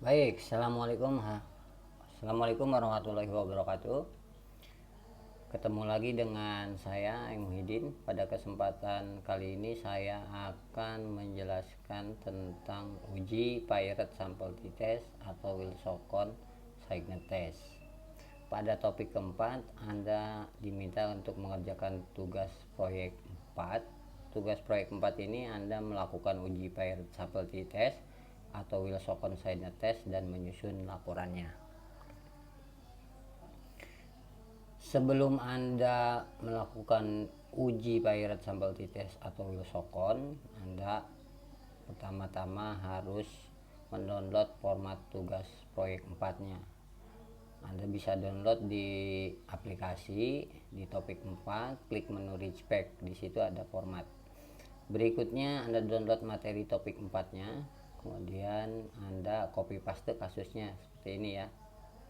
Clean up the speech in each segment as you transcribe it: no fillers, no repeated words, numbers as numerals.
Baik, Assalamualaikum warahmatullahi wabarakatuh. Ketemu lagi dengan saya, Muhyiddin. Pada kesempatan kali ini saya akan menjelaskan tentang uji Pilot Sample T-Test atau Wilson's Signet Test. Pada topik keempat, Anda diminta untuk mengerjakan tugas proyek 4. Tugas proyek 4 ini Anda melakukan uji Pilot Sample T-Test atau Wilson Signet Test dan menyusun laporannya. Sebelum Anda melakukan uji Pilot Sample T-Test atau Wilson, Anda pertama-tama harus mendownload format tugas proyek 4-nya. Anda bisa download di aplikasi di topik 4, klik menu Rich Pack, di situ ada format. Berikutnya Anda download materi topik 4-nya, kemudian Anda copy paste kasusnya seperti ini ya.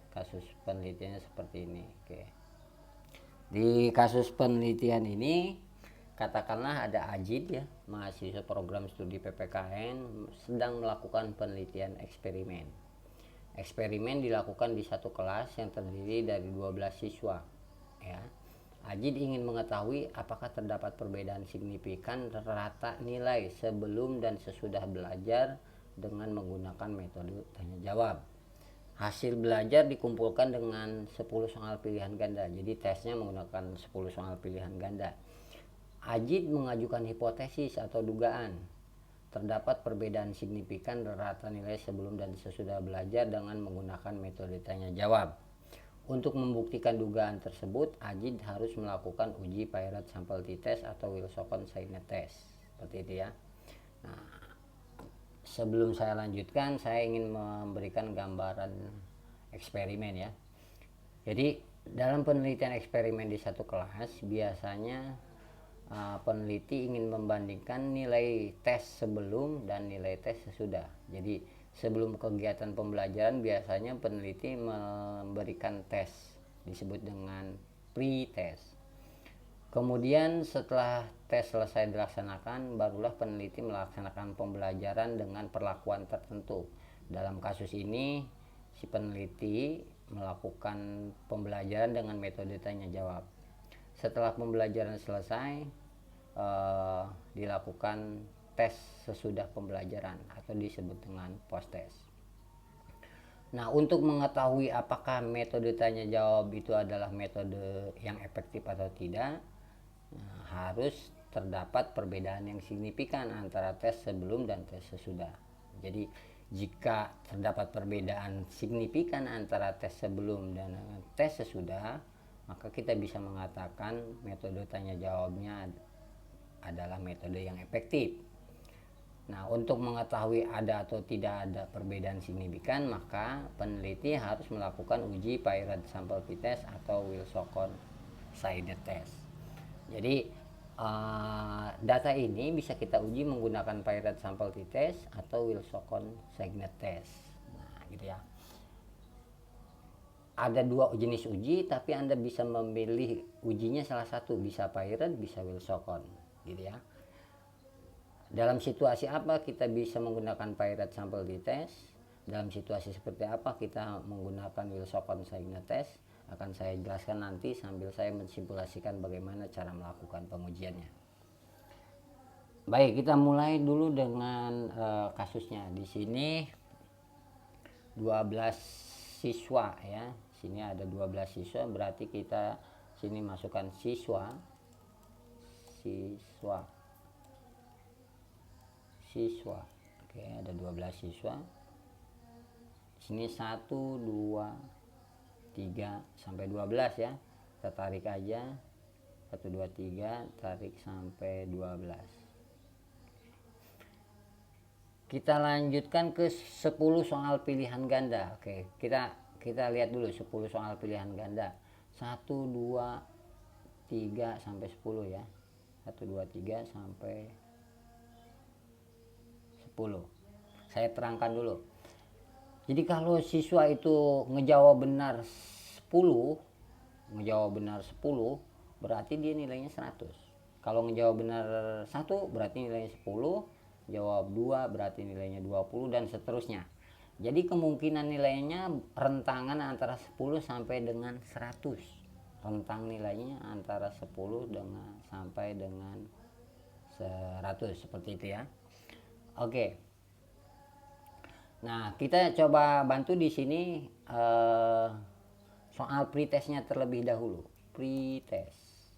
Kasus penelitiannya seperti ini. Oke. Di kasus penelitian ini katakanlah ada Ajid ya, mahasiswa program studi PPKN sedang melakukan penelitian eksperimen. Eksperimen dilakukan di satu kelas yang terdiri dari 12 siswa ya. Ajid ingin mengetahui apakah terdapat perbedaan signifikan rata nilai sebelum dan sesudah belajar dengan menggunakan metode tanya jawab. Hasil belajar dikumpulkan dengan 10 soal pilihan ganda. Jadi tesnya menggunakan 10 soal pilihan ganda. Ajid mengajukan hipotesis atau dugaan terdapat perbedaan signifikan rata nilai sebelum dan sesudah belajar dengan menggunakan metode tanya jawab. Untuk membuktikan dugaan tersebut, Ajid harus melakukan uji Pilot Sample T-Test atau Wilson Signet Test. Seperti itu ya. Nah, sebelum saya lanjutkan, saya ingin memberikan gambaran eksperimen ya. Jadi dalam penelitian eksperimen di satu kelas, biasanya peneliti ingin membandingkan nilai tes sebelum dan nilai tes sesudah. Jadi sebelum kegiatan pembelajaran biasanya peneliti memberikan tes, disebut dengan pre-test. Kemudian setelah tes selesai dilaksanakan, barulah peneliti melaksanakan pembelajaran dengan perlakuan tertentu. Dalam kasus ini, si peneliti melakukan pembelajaran dengan metode tanya jawab. Setelah pembelajaran selesai, dilakukan tes sesudah pembelajaran atau disebut dengan post test. Nah, untuk mengetahui apakah metode tanya jawab itu adalah metode yang efektif atau tidak, harus terdapat perbedaan yang signifikan antara tes sebelum dan tes sesudah. Jadi jika terdapat perbedaan signifikan antara tes sebelum dan tes sesudah, maka kita bisa mengatakan metode tanya jawabnya adalah metode yang efektif. Nah, untuk mengetahui ada atau tidak ada perbedaan signifikan, maka peneliti harus melakukan uji Pilot Sample T-Test atau Wilson Signet Test. Jadi data ini bisa kita uji menggunakan Pilot Sample T-Test atau Wilson Signet Test. Nah, gitu ya. Ada dua jenis uji, tapi Anda bisa memilih ujinya salah satu, bisa Pilot, bisa Wilson, gitu ya. Dalam situasi apa kita bisa menggunakan Pilot Sample T-Test? Dalam situasi seperti apa kita menggunakan Wilson Signet Test? Akan saya jelaskan nanti sambil saya mensimulasikan bagaimana cara melakukan pengujiannya. Baik, kita mulai dulu dengan kasusnya. Di sini 12 siswa ya. Sini ada 12 siswa, berarti kita sini masukkan siswa. Oke, ada 12 siswa. Sini 1 2 3 sampai 12 ya. Kita tarik aja. 1 2 3, tarik sampai 12. Kita lanjutkan ke 10 soal pilihan ganda. Oke, kita lihat dulu 10 soal pilihan ganda. 1 2 3 sampai 10 ya. 1 2 3 sampai 10. Saya terangkan dulu. Jadi kalau siswa itu ngejawab benar 10, berarti dia nilainya 100. Kalau ngejawab benar 1 berarti nilainya 10, jawab 2 berarti nilainya 20 dan seterusnya. Jadi kemungkinan nilainya rentangan antara 10 sampai dengan 100. Rentang nilainya antara 10 dengan sampai dengan 100 seperti itu ya. Oke. Nah, kita coba bantu di sini soal pretestnya terlebih dahulu. Pretest.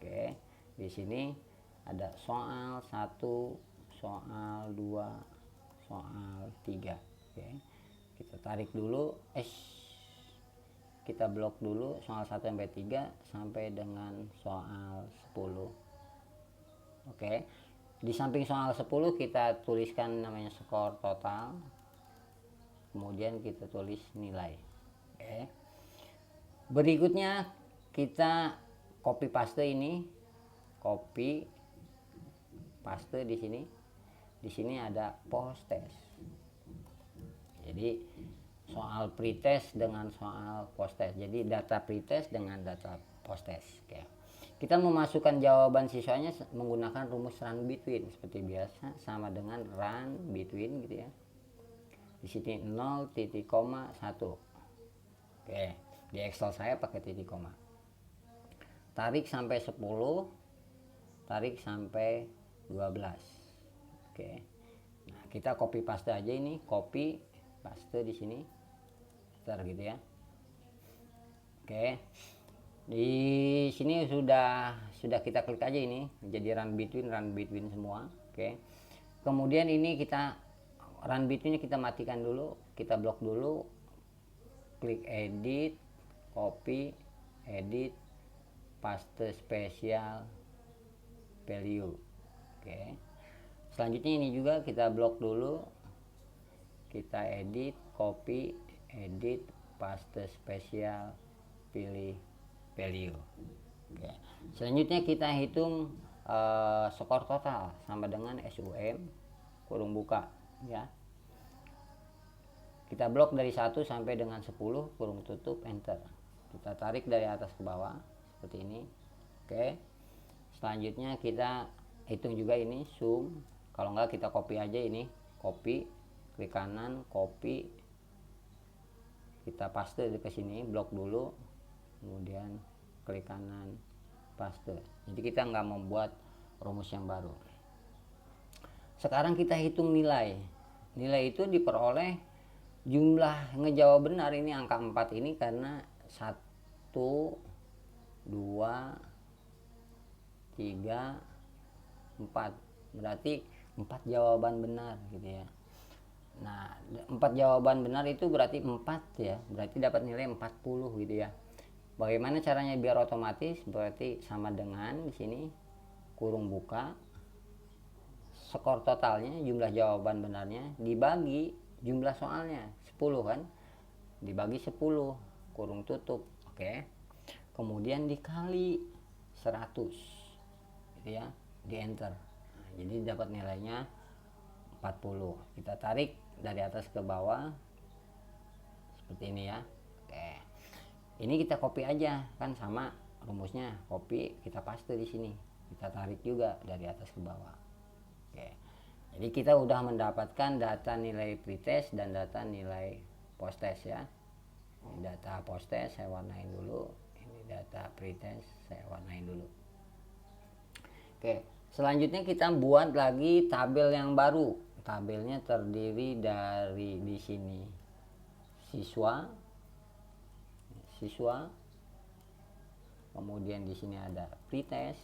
Oke. Di sini ada soal 1, soal 2, soal 3. Oke. Kita tarik dulu, kita blok dulu soal 1 sampai 3 sampai dengan soal 10. Oke. Di samping soal 10 kita tuliskan namanya skor total. Kemudian kita tulis nilai. Oke. Berikutnya kita copy paste ini. Copy paste di sini. Di sini ada post test. Jadi soal pretest dengan soal post test. Jadi data pretest dengan data post test. Oke. Kita memasukkan jawaban siswanya menggunakan rumus run between seperti biasa, sama dengan run between gitu ya. Di sini 0, titik, koma, 1. Oke, di Excel saya pakai titik koma. Tarik sampai 10, tarik sampai 12. Oke. Nah, kita copy paste aja ini, copy paste di sini. Bentar gitu ya. Oke. Di sini sudah kita klik aja ini, jadi run between semua. Oke. Kemudian ini kita run between kita matikan dulu, kita blok dulu, klik edit, copy, edit, paste spesial value. Oke. Selanjutnya ini juga kita blok dulu, kita edit, copy, edit, paste spesial, pilih value. Oke. Selanjutnya kita hitung skor total sama dengan SUM kurung buka ya. Kita blok dari 1 sampai dengan 10 kurung tutup, enter. Kita tarik dari atas ke bawah seperti ini. Oke. Selanjutnya kita hitung juga ini sum. Kalau enggak kita copy aja ini, copy, klik kanan, copy, kita paste ke sini, blok dulu, kemudian klik kanan, paste. Jadi kita nggak membuat rumus yang baru. Sekarang kita hitung nilai. Nilai itu diperoleh jumlah ngejawab benar ini angka 4 ini karena 1, 2, 3, 4. Berarti 4 jawaban benar gitu ya. Nah, 4 jawaban benar itu berarti 4 ya. Berarti dapat nilai 40 gitu ya. Bagaimana caranya biar otomatis? Berarti sama dengan di sini kurung buka skor totalnya, jumlah jawaban benarnya dibagi jumlah soalnya 10 kan, dibagi 10 kurung tutup. Oke. Kemudian dikali 100 gitu ya, di enter. Nah, jadi dapat nilainya 40. Kita tarik dari atas ke bawah seperti ini ya. Oke. Ini kita copy aja kan, sama rumusnya, copy, kita paste di sini. Kita tarik juga dari atas ke bawah. Oke. Jadi kita udah mendapatkan data nilai pretest dan data nilai post test ya. Ini data post test saya warnain dulu. Ini data pretest saya warnain dulu. Oke, selanjutnya kita buat lagi tabel yang baru. Tabelnya terdiri dari di sini siswa, kemudian di sini ada pretest,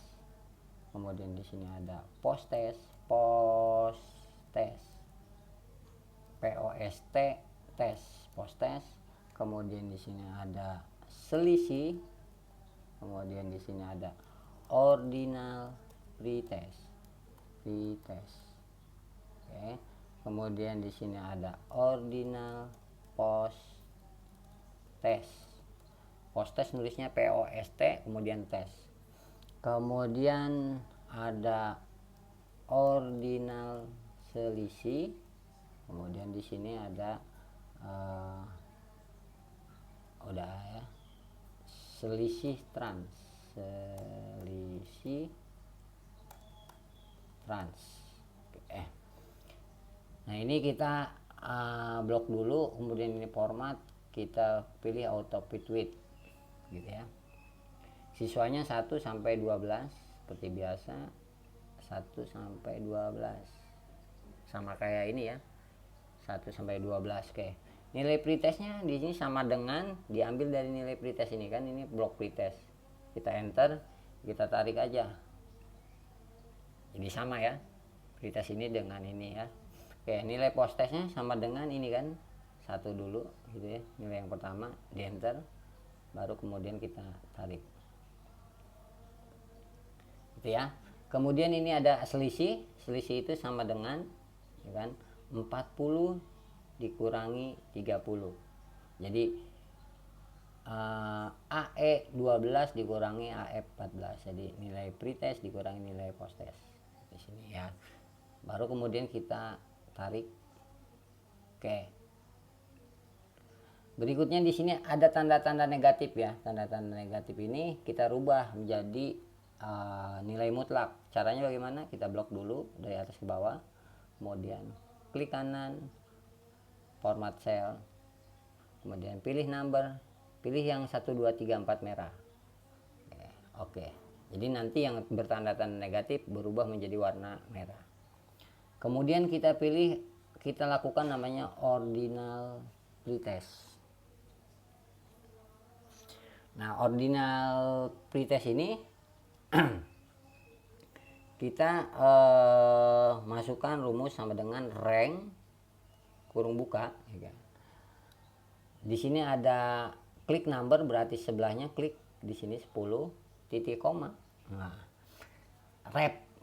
kemudian di sini ada post test, POST tes, post test, kemudian di sini ada selisih, kemudian di sini ada ordinal pretest. Oke. Kemudian di sini ada ordinal post test. Post test nulisnya POST kemudian tes. Kemudian ada ordinal selisih. Kemudian di sini ada udah ya, selisih trans. Nah, ini kita blok dulu, kemudian ini format, kita pilih auto fit width gitu ya. Siswanya 1 sampai 12 seperti biasa, 1 sampai 12 sama kayak ini ya, 1 sampai 12. Oke, nilai pretestnya di sini sama dengan diambil dari nilai pretest ini kan, ini blok pretest, kita enter, kita tarik aja, jadi sama ya pretest ini dengan ini ya. Oke, nilai post testnya sama dengan ini kan, 1 dulu gitu ya, nilai yang pertama di enter, baru kemudian kita tarik gitu ya. Kemudian ini ada selisih itu sama dengan ya kan, 40 dikurangi 30, jadi AE 12 dikurangi AF 14, jadi nilai pretest dikurangi nilai post test di sini ya. Baru kemudian kita tarik. Oke, berikutnya di sini ada tanda-tanda negatif ya. Tanda-tanda negatif ini kita rubah menjadi nilai mutlak. Caranya bagaimana? Kita blok dulu dari atas ke bawah, kemudian klik kanan, format cell, kemudian pilih number, pilih yang 1 2 3 4 merah. Oke, jadi nanti yang bertanda-tanda negatif berubah menjadi warna merah. Kemudian kita pilih, kita lakukan namanya ordinal pretest. Nah, ordinal pretest ini kita masukkan rumus sama dengan rank kurung buka ya. Di sini ada klik number, berarti sebelahnya klik di sini 10 titik koma. Nah,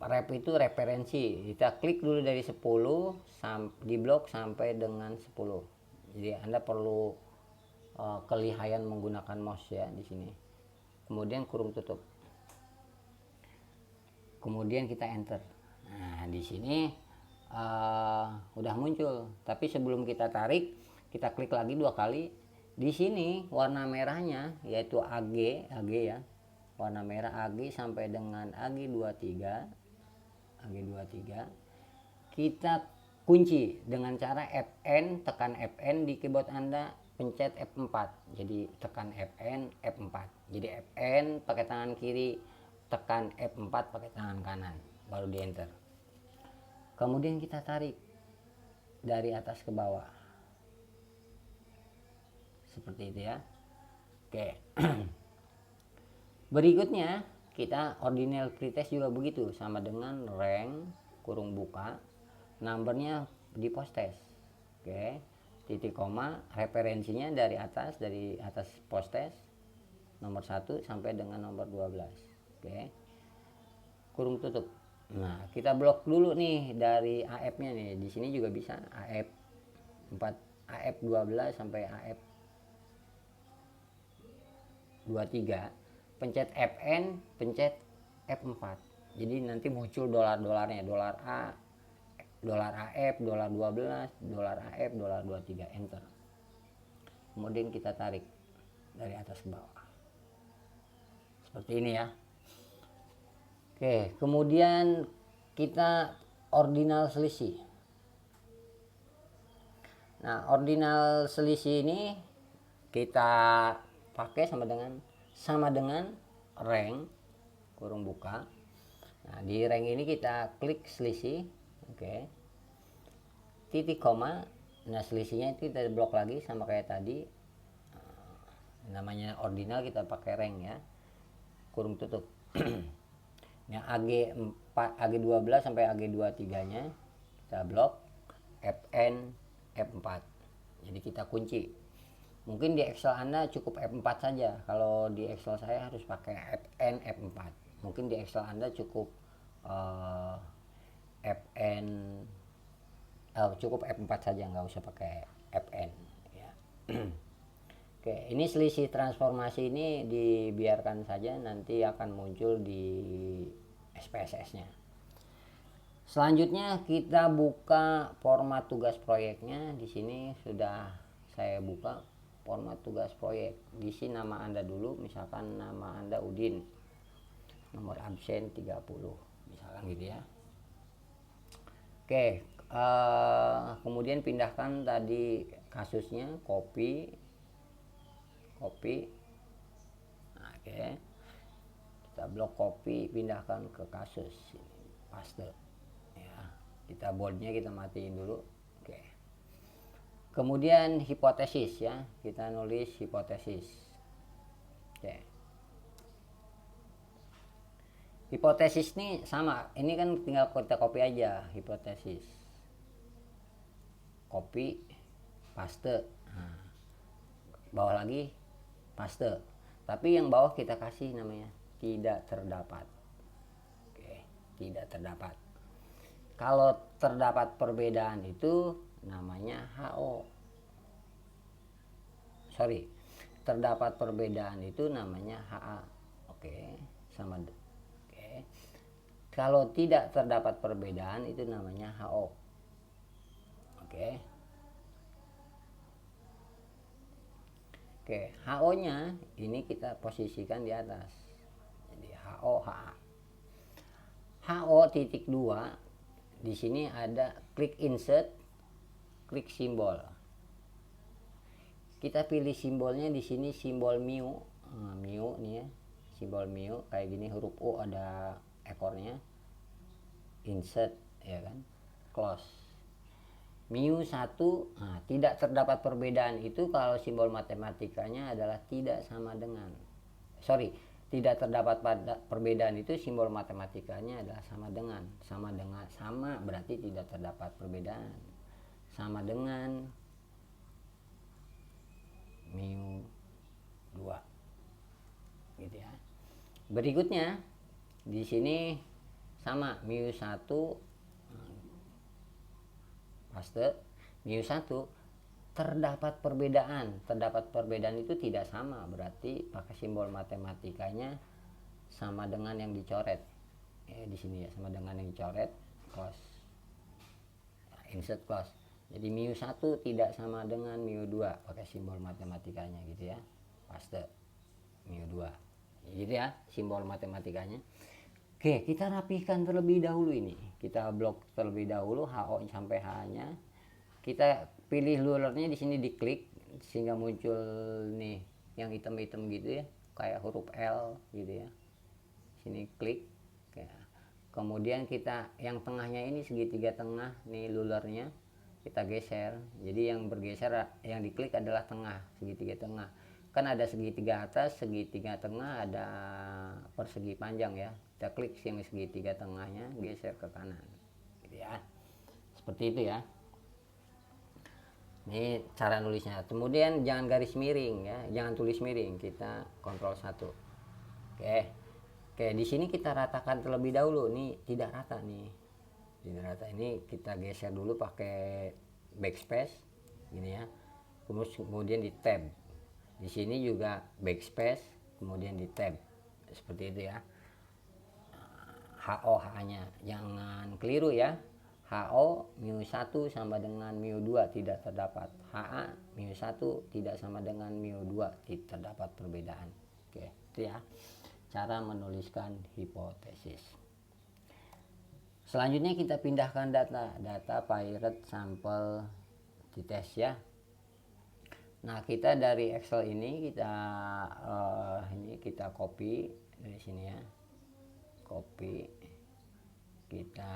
rep itu referensi, kita klik dulu dari 10 di blok sampai dengan 10. Jadi Anda perlu kelihayan menggunakan mouse ya di sini. Kemudian kurung tutup, kemudian kita enter. Nah, di sini udah muncul, tapi sebelum kita tarik, kita klik lagi 2 kali. Di sini warna merahnya yaitu AG ya, warna merah AG sampai dengan AG23, kita kunci dengan cara Fn, tekan Fn di keyboard Anda, pencet F4, jadi tekan Fn F4, jadi Fn pakai tangan kiri, tekan F4 pakai tangan kanan, baru di enter. Kemudian kita tarik dari atas ke bawah seperti itu ya. Oke. Berikutnya kita ordinal pretest juga begitu, sama dengan rank kurung buka, numbernya di post test. Oke, titik koma, referensinya dari atas post test nomor 1 sampai dengan nomor 12. Oke, kurung tutup. Nah, kita blok dulu nih dari AF nya nih, di sini juga bisa AF 4, AF 12 sampai AF 23, pencet Fn, pencet F4, jadi nanti muncul dolar-dolarnya, dolar A, dolar AF, dolar 12, dolar AF, dolar 23, enter. Kemudian kita tarik dari atas ke bawah seperti ini ya. Oke, kemudian kita ordinal selisih. Nah, ordinal selisih ini kita pakai sama dengan rank kurung buka. Nah, di rank ini kita klik selisih, oke, titik koma. Nah, selisihnya itu kita blok lagi sama kayak tadi, namanya ordinal, kita pakai rank ya, kurung tutup. Yang AG12 sampai AG23 nya kita blok Fn F4, jadi kita kunci. Mungkin di Excel Anda cukup F4 saja, kalau di Excel saya harus pakai Fn F4. Mungkin di Excel Anda cukup cukup F4 saja, nggak usah pakai Fn ya. Oke, ini selisih transformasi ini dibiarkan saja, nanti akan muncul di SPSS-nya. Selanjutnya kita buka format tugas proyeknya. Di sini sudah saya buka format tugas proyek. Isi nama Anda dulu, misalkan nama Anda Udin, nomor absen 30 misalkan gitu ya. Oke, Kemudian pindahkan tadi kasusnya copy. Nah, oke, kita blok copy, pindahkan ke kasus ini, paste ya. Kita boldnya kita matiin dulu. Oke, kemudian hipotesis ya, kita nulis hipotesis. Oke, hipotesis ini sama, ini kan tinggal kita copy aja hipotesis, copy, paste. Nah, bawah lagi paste, tapi yang bawah kita kasih namanya tidak terdapat. Oke, tidak terdapat. Kalau terdapat perbedaan itu namanya HO. Sorry, terdapat perbedaan itu namanya HA. Oke, sama. Oke, kalau tidak terdapat perbedaan itu namanya HO. Oke. Oke, HO-nya ini kita posisikan di atas. Jadi HO, HA. HO titik 2, di sini ada klik insert, klik simbol. Kita pilih simbolnya di sini simbol mu. Nah, mu nih ya, simbol mu kayak gini, huruf U ada ekornya. Insert ya kan, close. mu 1, nah, tidak terdapat perbedaan itu kalau simbol matematikanya adalah tidak sama dengan, tidak terdapat perbedaan itu simbol matematikanya adalah sama berarti tidak terdapat perbedaan, sama dengan mu 2 gitu ya. Berikutnya di sini sama mu 1, paste, mu 1 terdapat perbedaan itu tidak sama, berarti pakai simbol matematikanya sama dengan yang dicoret ya, di sini ya, sama dengan yang dicoret, close, nah, insert close. Jadi mu 1 tidak sama dengan mu 2 pakai simbol matematikanya gitu ya, paste mu 2 gitu ya simbol matematikanya. Oke, kita rapihkan terlebih dahulu ini. Kita blok terlebih dahulu HO sampai H-nya. Kita pilih rulernya di sini, diklik sehingga muncul nih yang hitam-hitam gitu ya, kayak huruf L gitu ya. Sini klik. Oke. Kemudian kita yang tengahnya ini segitiga tengah nih rulernya kita geser. Jadi yang bergeser yang diklik adalah tengah, segitiga tengah. Kan ada segitiga atas, segitiga tengah, ada persegi panjang ya. Kita klik yang segitiga tengahnya, geser ke kanan gitu ya, seperti itu ya. Ini cara nulisnya. Kemudian jangan garis miring ya, jangan tulis miring, kita kontrol 1. Oke, di sini kita ratakan terlebih dahulu. Nih tidak rata nih, tidak rata. Ini kita geser dulu pakai backspace gini ya, kemudian di tab. Di sini juga backspace, kemudian di tab, seperti itu ya. HO H-nya jangan keliru ya. HO mu 1 sama dengan mu 2 tidak terdapat. HA mu 1 tidak sama dengan mu 2 tidak terdapat perbedaan. Oke, itu ya cara menuliskan hipotesis. Selanjutnya kita pindahkan data pirate sampel dites ya. Nah, kita dari Excel ini kita copy dari sini ya. Copy, kita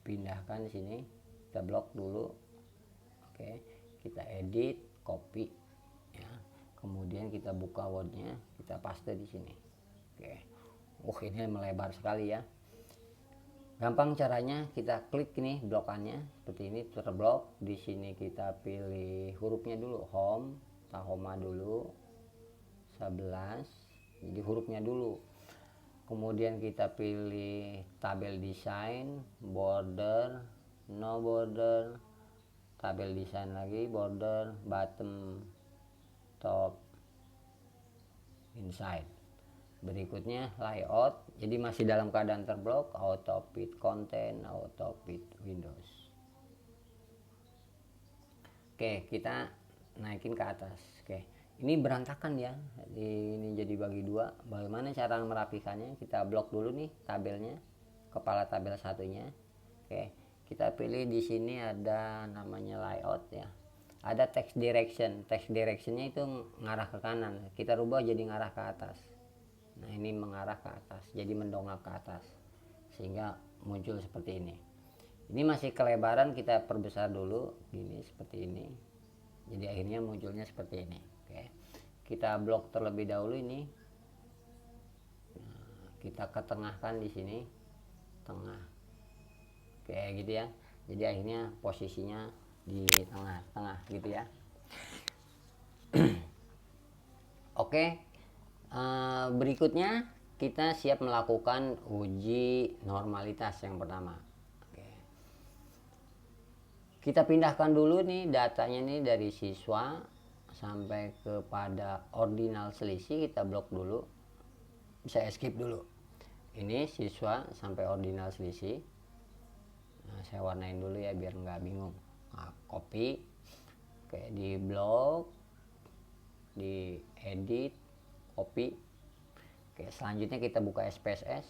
pindahkan di sini, kita blok dulu. Oke, kita edit, copy ya. Kemudian kita buka Word-nya, kita paste di sini. Oke. Ini melebar sekali ya. Gampang caranya, kita klik ini blokannya seperti ini, terblok. Di sini kita pilih hurufnya dulu, home, Tahoma dulu 11. Jadi hurufnya dulu. Kemudian kita pilih tabel desain, border, no border, tabel desain lagi, border, bottom, top, inside. Berikutnya layout, jadi masih dalam keadaan terblok, auto fit content, auto fit windows. Oke, kita naikin ke atas. Oke, ini berantakan ya, ini jadi bagi dua. Bagaimana cara merapikannya? Kita blok dulu nih tabelnya, kepala tabel satunya. Oke, kita pilih di sini ada namanya layout ya, ada text direction. Text directionnya itu ngarah ke kanan, kita rubah jadi ngarah ke atas. Nah ini mengarah ke atas, jadi mendongak ke atas sehingga muncul seperti ini. Ini masih kelebaran, kita perbesar dulu gini seperti ini, jadi akhirnya munculnya seperti ini. Oke, kita blok terlebih dahulu ini. Nah, kita ketengahkan di sini tengah kayak gitu ya, jadi akhirnya posisinya di tengah-tengah gitu ya. Oke, berikutnya kita siap melakukan uji normalitas yang pertama. Oke, kita pindahkan dulu nih datanya nih dari siswa sampai kepada ordinal selisih, kita blok dulu, bisa skip dulu. Ini siswa sampai ordinal selisih. Nah, saya warnain dulu ya biar nggak bingung. Nah, copy, oke, di blok, di edit, copy. Oke, selanjutnya kita buka SPSS.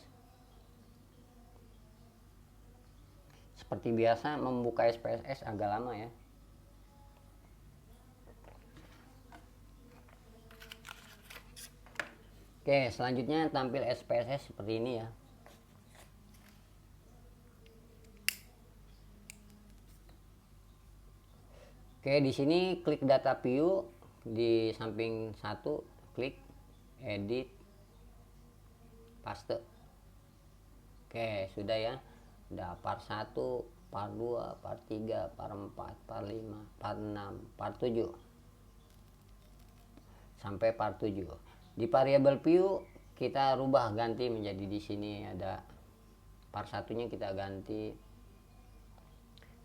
Seperti biasa membuka SPSS agak lama ya. Oke, selanjutnya tampil SPSS seperti ini ya. Oke, di sini klik data view di samping satu, klik edit, paste. Oke, sudah ya. Udah part 1, part 2, part 3, part 4, part 5, part 6, part 7. Sampai part 7. Di variable view kita rubah ganti menjadi di sini ada part satunya kita ganti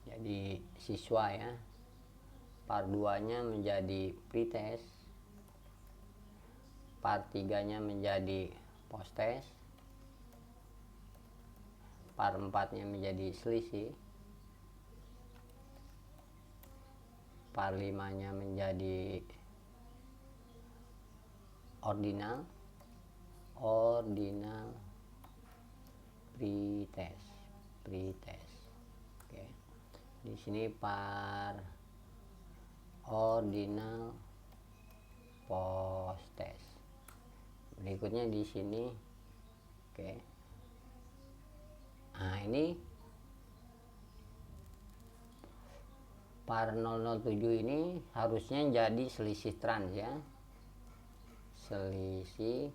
jadi siswa ya. Part 2-nya menjadi pretest, part 3-nya menjadi posttest, part 4-nya menjadi selisih, part 5-nya menjadi ordinal pretest. Oke, di sini part ordinal posttest. Berikutnya di sini, oke. Nah ini par 007 ini harusnya jadi selisih trans ya, selisih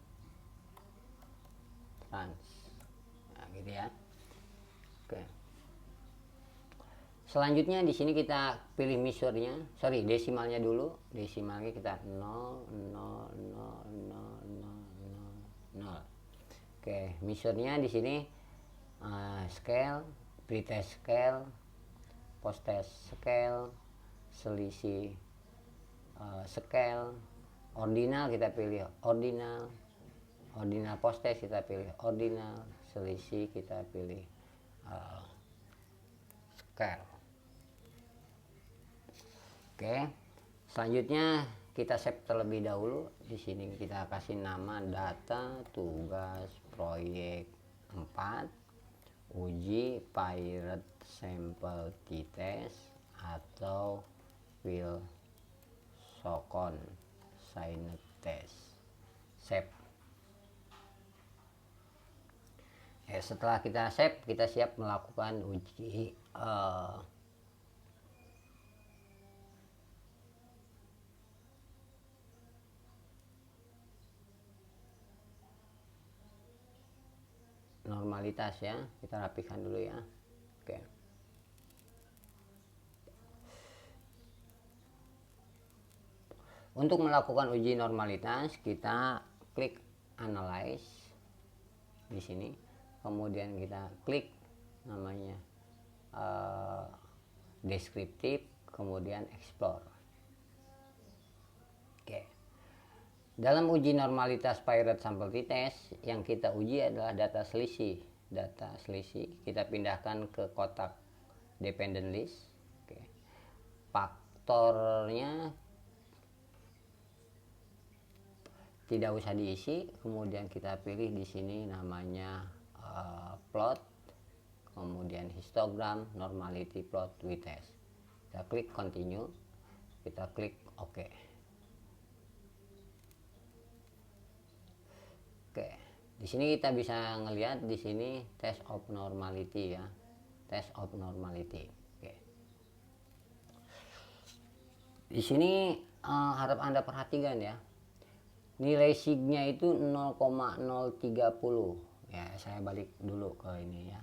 trans. Nah gitu ya. Oke. Selanjutnya di sini kita pilih measure-nya, desimalnya dulu. Desimalnya kita 0,00000. Oke, measure-nya di sini scale, pretest scale, posttest scale, selisih scale, ordinal kita pilih ordinal posttest kita pilih ordinal, selisih kita pilih scale. Oke, selanjutnya kita save terlebih dahulu. Di sini kita kasih nama data tugas proyek 4 uji pirate sampel t-test atau Wilsocon sign test. Save. Setelah kita save, kita siap melakukan uji normalitas ya. Kita rapikan dulu ya. Oke. Untuk melakukan uji normalitas kita klik analyze di sini, kemudian kita klik namanya deskriptif, kemudian explore. Oke. Dalam uji normalitas pirate sampel t-test yang kita uji adalah data selisih. Data selisih kita pindahkan ke kotak dependent list. Oke. Faktornya tidak usah diisi, kemudian kita pilih di sini namanya plot, kemudian histogram, normality plot, t-test. Kita klik continue, kita klik OK. Oke, di sini kita bisa ngelihat di sini test of normality ya, test of normality. Oke. Di sini harap Anda perhatikan ya, nilai signya itu 0,030 ya. Saya balik dulu ke ini ya,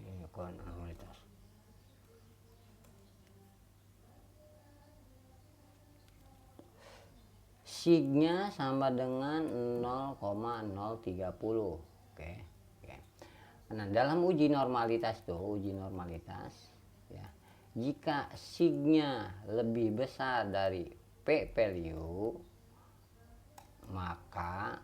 ini normalitas. Signya sama dengan 0,030. Oke. Nah, dalam uji normalitas tuh, uji normalitas ya, jika signya lebih besar dari p value, maka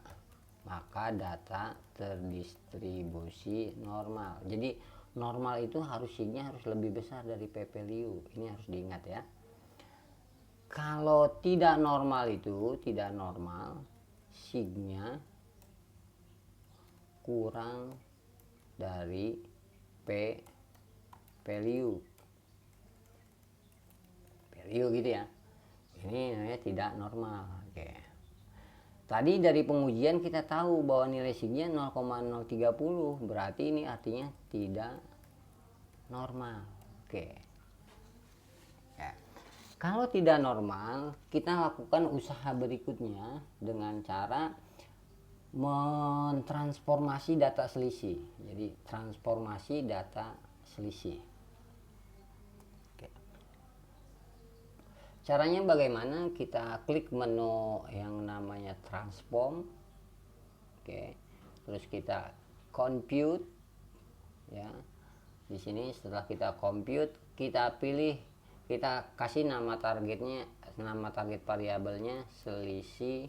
data terdistribusi normal. Jadi normal itu harus signya harus lebih besar dari p value. Ini harus diingat ya. Kalau tidak normal itu tidak normal, signya kurang dari p value gitu ya. Ini namanya tidak normal. Oke. Tadi dari pengujian kita tahu bahwa nilai signya 0,030, berarti ini artinya tidak normal. Oke. Kalau tidak normal, kita lakukan usaha berikutnya dengan cara mentransformasi data selisih. Jadi transformasi data selisih. Oke. Caranya bagaimana? Kita klik menu yang namanya transform. Oke. Terus kita compute ya. Di sini setelah kita compute, kita pilih, kita kasih nama targetnya, nama target variabelnya selisih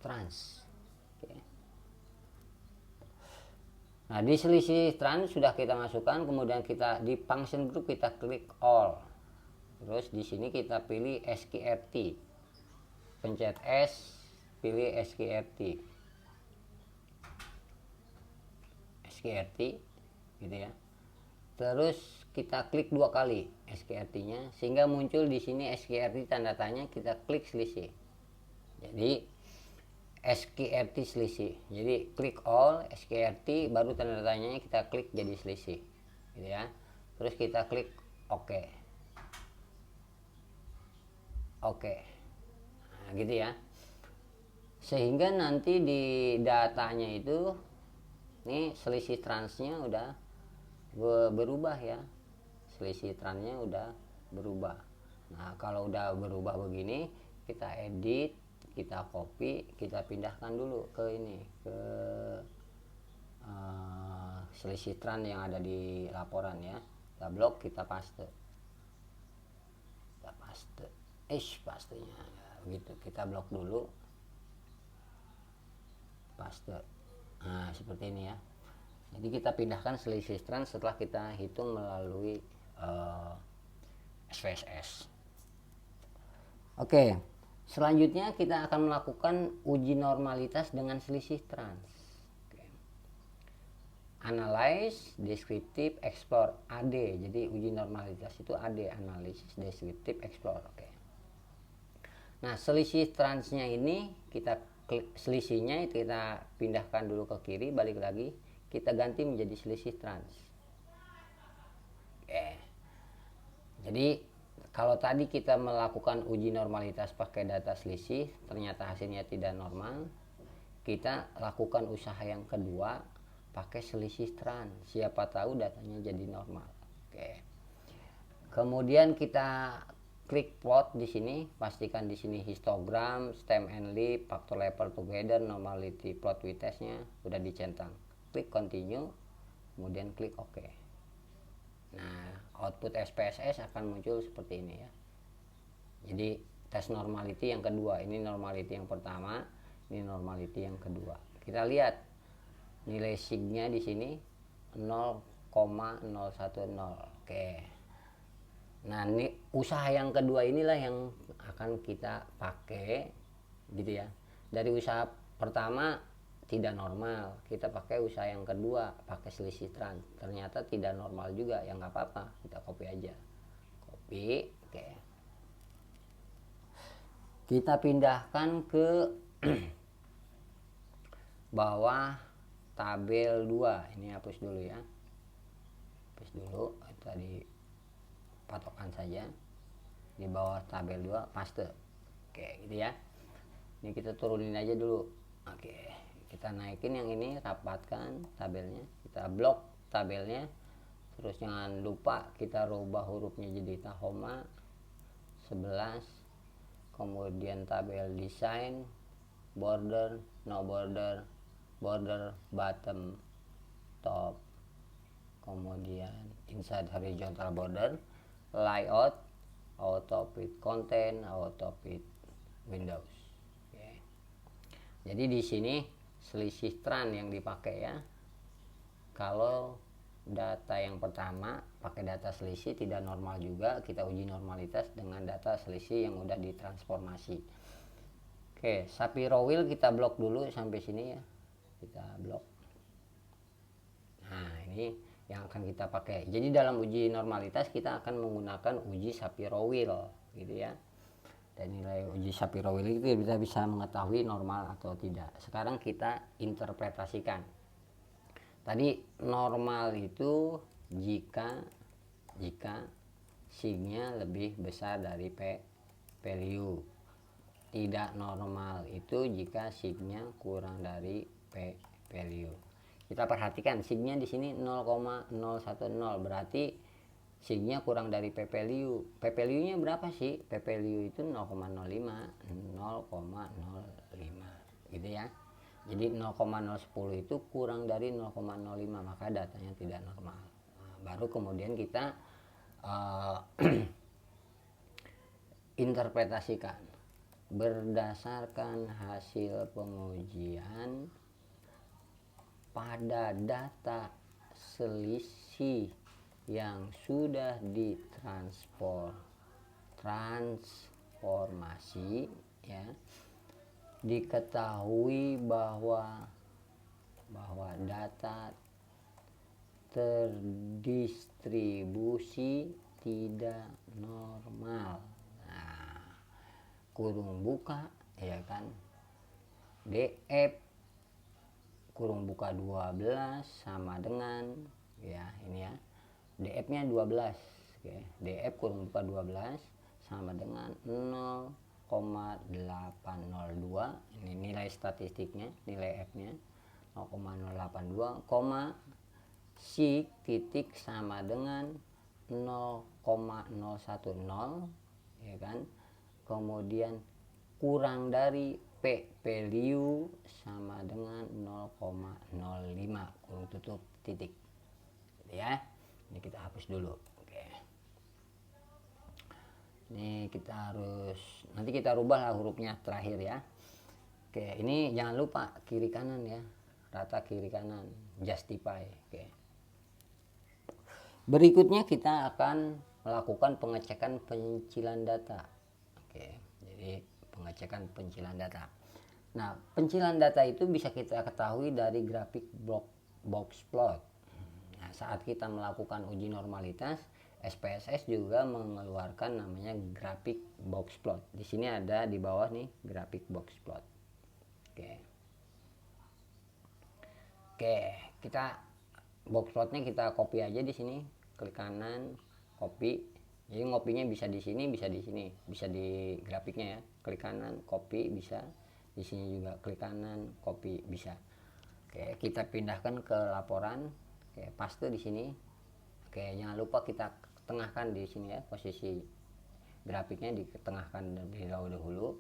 trans. Oke. Nah, di selisih trans sudah kita masukkan, kemudian kita di function group kita klik all. Terus di sini kita pilih SQRT. Pencet S, pilih SQRT. SQRT gitu ya. Terus kita klik 2 kali SQRT-nya sehingga muncul di sini SQRT tanda tanya, kita klik selisih. Jadi SQRT selisih. Jadi klik all SQRT baru tanda tanyanya kita klik jadi selisih. Gitu ya. Terus kita klik OK. Oke. Nah, gitu ya. Sehingga nanti di datanya itu nih selisih transnya udah berubah ya, selisih transnya udah berubah. Nah, kalau udah berubah begini, kita edit, kita copy, kita pindahkan dulu ke ini, ke selisih trans yang ada di laporan ya. Kita blok, kita paste, pastenya ya, begitu. Kita blok dulu, paste. Nah, seperti ini ya. Jadi kita pindahkan selisih trans setelah kita hitung melalui SPSS. Oke, selanjutnya kita akan melakukan uji normalitas dengan selisih trans. Oke. Analyze, descriptive, explore, AD. Jadi uji normalitas itu AD, analisis, descriptive, explore. Oke. Nah, selisih transnya ini kita klik, selisihnya itu kita pindahkan dulu ke kiri, balik lagi, kita ganti menjadi selisih trans. Oke. Jadi kalau tadi kita melakukan uji normalitas pakai data selisih, ternyata hasilnya tidak normal, kita lakukan usaha yang kedua pakai selisih trans. Siapa tahu datanya jadi normal. Oke. Kemudian kita klik plot di sini, pastikan di sini histogram, stem and leaf, factor level together, normality plot t-testnya udah dicentang. Klik continue, kemudian klik OK. Nah, output SPSS akan muncul seperti ini ya. Jadi tes normality yang kedua, ini normality yang pertama, ini normality yang kedua. Kita lihat nilai signya di sini 0,010. Oke. Nah, ini usaha yang kedua inilah yang akan kita pakai gitu ya. Dari usaha pertama tidak normal, kita pakai usaha yang kedua, pakai selisih trans, ternyata tidak normal juga, ya nggak apa-apa, kita copy aja, copy. Oke, kita pindahkan ke bawah tabel 2. Ini hapus dulu ya, hapus dulu, tadi patokan saja di bawah tabel 2, paste. Oke gitu ya, ini kita turunin aja dulu. Oke, kita naikin yang ini, rapatkan tabelnya, kita blok tabelnya, terus jangan lupa kita rubah hurufnya jadi Tahoma 11, kemudian tabel desain, border, no border, border, bottom, top, kemudian inside horizontal border, layout, auto fit content, auto fit Windows. Oke. Jadi di sini selisih tran yang dipakai ya. Kalau data yang pertama pakai data selisih tidak normal juga, kita uji normalitas dengan data selisih yang udah ditransformasi. Oke, Shapiro wheel kita blok dulu sampai sini ya. Kita blok. Nah, ini yang akan kita pakai. Jadi dalam uji normalitas kita akan menggunakan uji Shapiro wheel gitu ya. Dan nilai uji Shapiro wheel itu kita bisa mengetahui normal atau tidak. Sekarang kita interpretasikan. Tadi normal itu jika signya lebih besar dari value. Tidak normal itu jika signya kurang dari value. Kita perhatikan signya di sini 0,010, berarti signya kurang dari value. Value-nya berapa sih? Value itu 0,05 gitu ya. Jadi 0,010 itu kurang dari 0,05, maka datanya tidak normal. Nah, baru kemudian kita interpretasikan berdasarkan hasil pengujian pada data selisih yang sudah transformasi ya, diketahui bahwa data terdistribusi tidak normal. Nah, kurung buka ya kan, DF kurung buka 12 sama dengan ya ini ya, DF nya 12. Oke, DF kurung buka 12 sama dengan 0,802. Ini nilai statistiknya, nilai F nya 0,082, sig titik sama dengan 0,010 ya kan, kemudian kurang dari value sama dengan 0,05 kurung tutup titik ya. Ini kita hapus dulu. Oke, ini kita harus, nanti kita rubah lah hurufnya terakhir ya. Oke, ini jangan lupa kiri kanan ya, rata kiri kanan, justify. Oke, berikutnya kita akan melakukan pengecekan pencilan data. Oke, jadi pengecekan pencilan data. Nah, pencilan data itu bisa kita ketahui dari grafik box plot. Nah, saat kita melakukan uji normalitas, SPSS juga mengeluarkan namanya grafik box plot. Di sini ada di bawah nih grafik box plot. Oke, kita box plotnya kita copy aja di sini, klik kanan, copy. Jadi ngopinya bisa di sini, bisa di sini, bisa di grafiknya ya. Klik kanan, copy bisa. Di sini juga klik kanan, copy bisa. Oke, kita pindahkan ke laporan. Oke, paste di sini. Oke, jangan lupa kita tengahkan di sini ya, posisi grafiknya ditengahkan terlebih dahulu.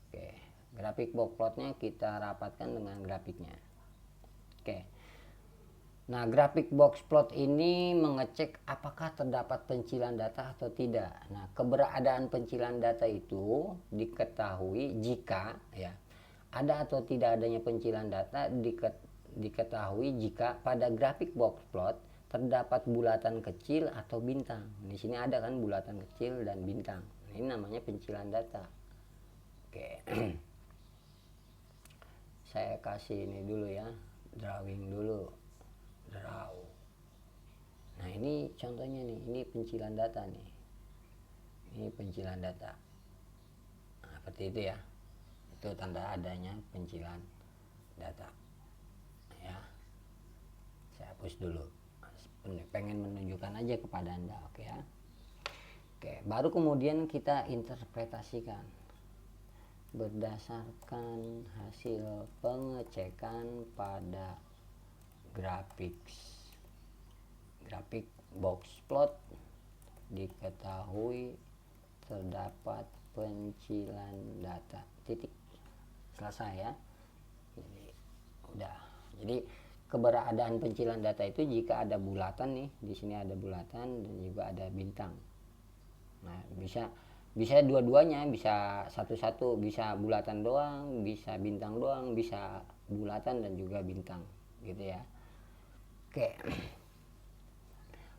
Oke, grafik box plotnya kita rapatkan dengan grafiknya. Oke. Nah, grafik box plot ini mengecek apakah terdapat pencilan data atau tidak. Nah, keberadaan pencilan data itu diketahui jika ya, ada atau tidak adanya pencilan data diketahui jika pada grafik box plot terdapat bulatan kecil atau bintang. Di sini ada kan bulatan kecil dan bintang. Ini namanya pencilan data. Oke. saya kasih ini dulu ya, drawing dulu, draw. Nah ini contohnya nih, ini pencilan data nih, ini pencilan data. Nah, seperti itu ya, itu tanda adanya pencilan data ya. Saya hapus dulu, pengen menunjukkan aja kepada Anda. Oke ya. Oke, baru kemudian kita interpretasikan berdasarkan hasil pengecekan pada grafik box plot, diketahui terdapat pencilan data. Titik. Selesai ya. Jadi udah. Jadi keberadaan pencilan data itu jika ada bulatan nih, di sini ada bulatan dan juga ada bintang. Nah, bisa dua-duanya, bisa satu-satu, bisa bulatan doang, bisa bintang doang, bisa bulatan dan juga bintang, gitu ya. Oke.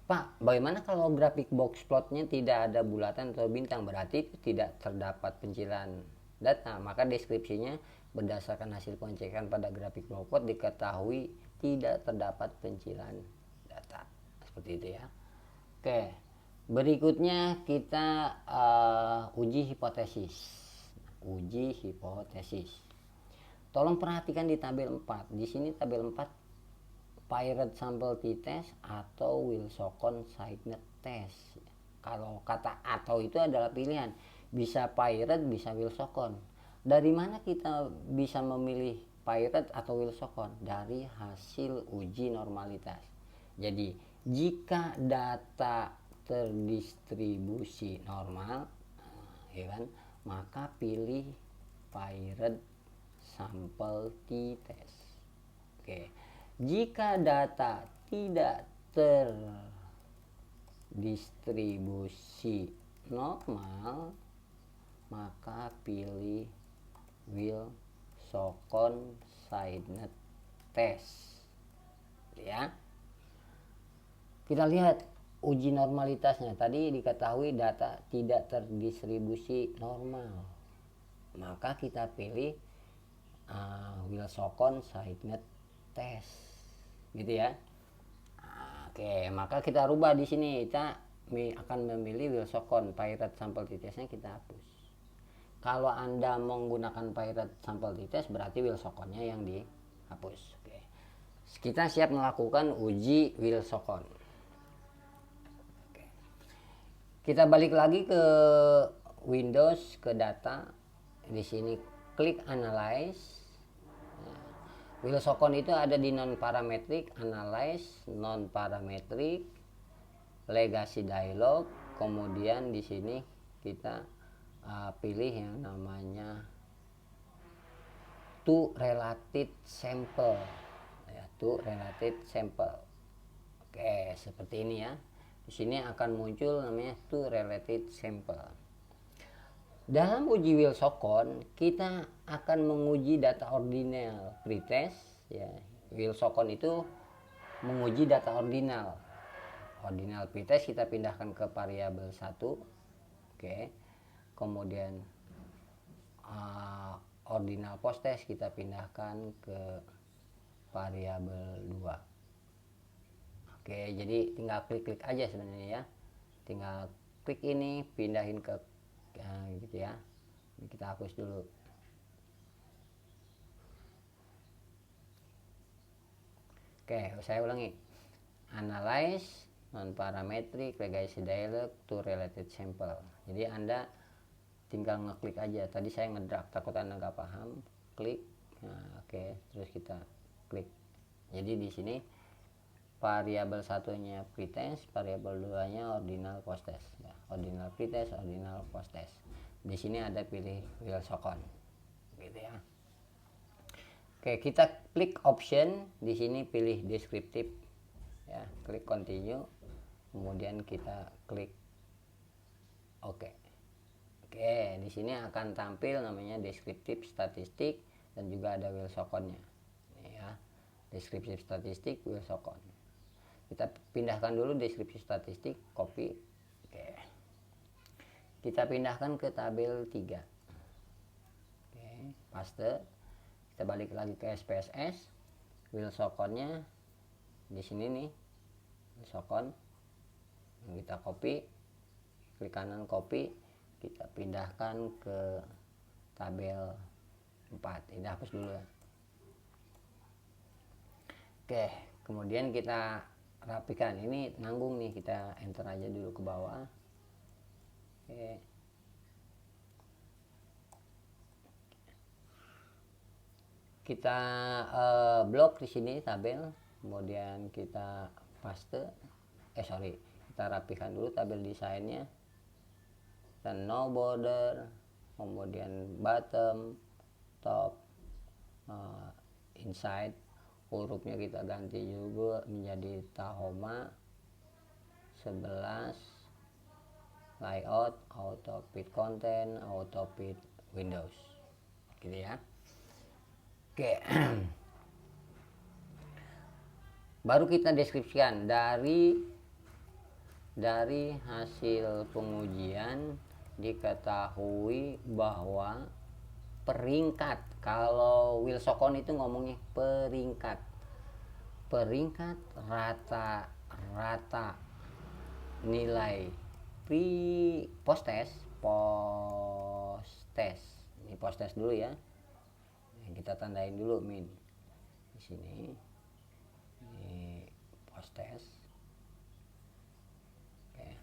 Pak, bagaimana kalau grafik box plotnya tidak ada bulatan atau bintang? Berarti itu tidak terdapat pencilan data. Maka deskripsinya berdasarkan hasil pengecekan pada grafik box plot diketahui tidak terdapat pencilan data. Seperti itu ya. Oke. Berikutnya kita uji hipotesis. Uji hipotesis. Tolong perhatikan di tabel 4. Di sini tabel 4 Pirate sample t-test atau Wilsocon signet test. Kalau kata atau itu adalah pilihan, bisa Pirate bisa Wilsocon. Dari mana kita bisa memilih Pirate atau Wilsocon? Dari hasil uji normalitas. Jadi jika data terdistribusi normal, ya kan, maka pilih Pirate sample t-test. Oke. Jika data tidak terdistribusi normal, maka pilih Wilsocon signet test. Ya. Kita lihat uji normalitasnya. Tadi diketahui data tidak terdistribusi normal, maka kita pilih Wilsocon signet test, gitu ya. Oke, maka kita rubah di sini, kita akan memilih Wilsocon. Pirate sample t-testnya kita hapus. Kalau Anda menggunakan Pirate sample t-test berarti Wilsoconnya yang dihapus. Oke. Kita siap melakukan uji Wilsocon. Oke. Kita balik lagi ke Windows, ke data. Di sini klik analyze. Wilsocon itu ada di non parametric, analyze, non parametric, legacy dialog. Kemudian di sini kita pilih yang namanya to related sample, ya, to related sample. Oke, seperti ini ya. Di sini akan muncul namanya to related sample. Dalam uji Wilsocon kita akan menguji data ordinal pretest ya. Wilsocon itu menguji data ordinal. Ordinal pretest kita pindahkan ke variabel 1. Oke. Kemudian ordinal post test kita pindahkan ke variabel 2. Oke, jadi tinggal klik-klik aja sebenarnya ya. Tinggal klik ini, pindahin ke gitu ya. Kita hapus dulu. Oke, saya ulangi. Analyze, non parametric, legacy dialog, to related sample. Jadi Anda tinggal ngeklik aja. Tadi saya ngedrag, takut Anda nggak paham. Klik. Nah, oke, terus kita klik. Jadi di sini variabel satunya pretest, variabel 2-nya ordinal post test ya. Ordinal pretest, ordinal post test. Di sini ada pilih Wilsocon. Gitu ya. Oke, kita klik option, di sini pilih deskriptif ya, klik continue. Kemudian kita klik oke. Oke, di sini akan tampil namanya deskriptif statistik dan juga ada Wilsoconnya. Ya. Deskriptif statistik Wilsocon. Kita pindahkan dulu deskripsi statistik, copy. Oke. Kita pindahkan ke tabel 3. Oke, paste. Kita kita balik lagi ke SPSS, Wilsoconnya di sini nih, Wilsocon, kita copy, klik kanan copy, kita pindahkan ke tabel 4. Ini hapus dulu ya. Oke, kemudian kita rapikan. Ini nanggung nih, kita enter aja dulu ke bawah. Oke. Kita blok di sini tabel, kemudian kita paste. Kita rapikan dulu tabel desainnya. Dan no border, kemudian bottom, top, inside, hurufnya kita ganti juga menjadi Tahoma 11, layout, auto fit content, auto fit Windows, gitu ya. Oke. Baru kita deskripsikan dari hasil pengujian diketahui bahwa peringkat, kalau Wilsocon itu ngomongnya peringkat rata-rata nilai post test ini post test dulu ya, kita tandain dulu min di sini, ini post test. Oke,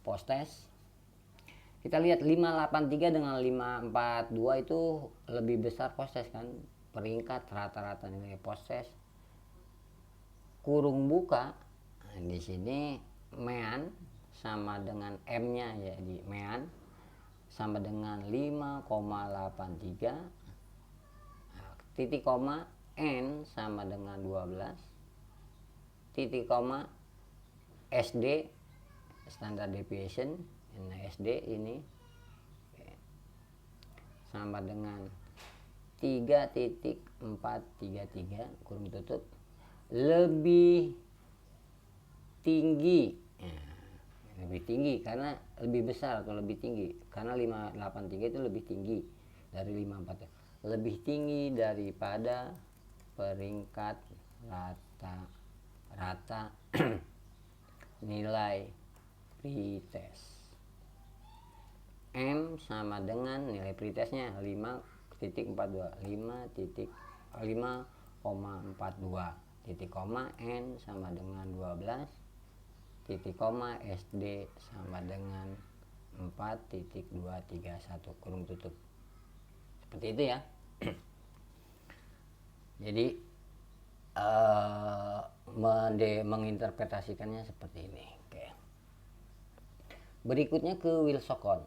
post test kita lihat 583 dengan 542 itu lebih besar post test kan, peringkat rata-rata nilai post test, kurung buka. Nah, di sini mean sama dengan M-nya, jadi mean sama dengan 5,83, titik koma N sama dengan 12, titik koma SD standard deviation, SD ini sama dengan 3.433 kurung tutup, lebih tinggi, karena lebih besar atau lebih tinggi, karena 583 itu lebih tinggi dari 54, lebih tinggi daripada peringkat rata-rata nilai pretest. M sama dengan nilai pretestnya 5.42, 5,42, titik koma N sama dengan 12, titik koma SD sama dengan 4.231 kurung tutup. Seperti itu ya. Jadi menginterpretasikannya seperti ini. Oke. Berikutnya ke Wilsocon.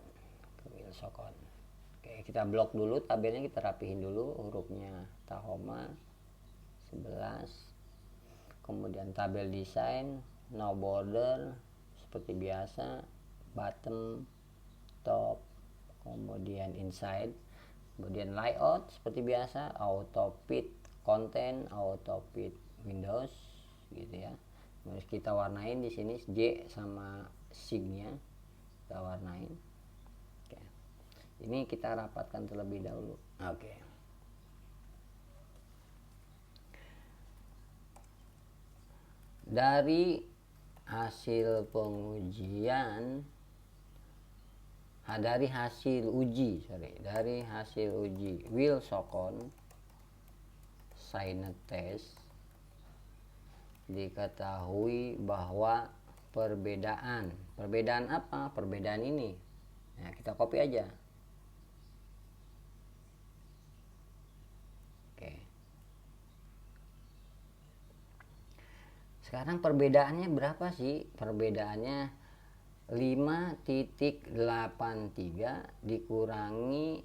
Oke, kita blok dulu tabelnya, kita rapihin dulu hurufnya Tahoma 11, kemudian tabel desain, no border seperti biasa, bottom, top, kemudian inside, kemudian layout seperti biasa, auto fit content, auto fit Windows, gitu ya. Terus kita warnain di sini J sama signya kita warnain. Oke. Ini kita rapatkan terlebih dahulu. Oke. Dari hasil pengujian, dari hasil uji Wilsocon Signet Test, diketahui bahwa perbedaan apa? Perbedaan ini. Nah, kita copy aja. Oke. Sekarang perbedaannya berapa sih? Perbedaannya 5.83 dikurangi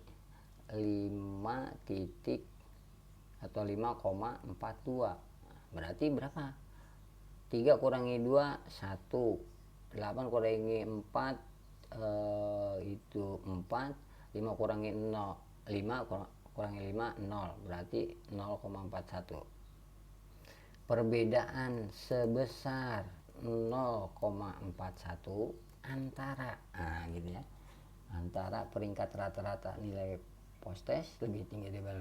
5 atau 5,42. Berarti berapa? 3 kurangi 2 1, 8 kurangi 4 itu 4, 5 kurangi 0, 5 kurangi 5 0, berarti 0,41. Perbedaan sebesar 0,41 antara gitu ya, antara peringkat rata-rata nilai post test lebih tinggi daripada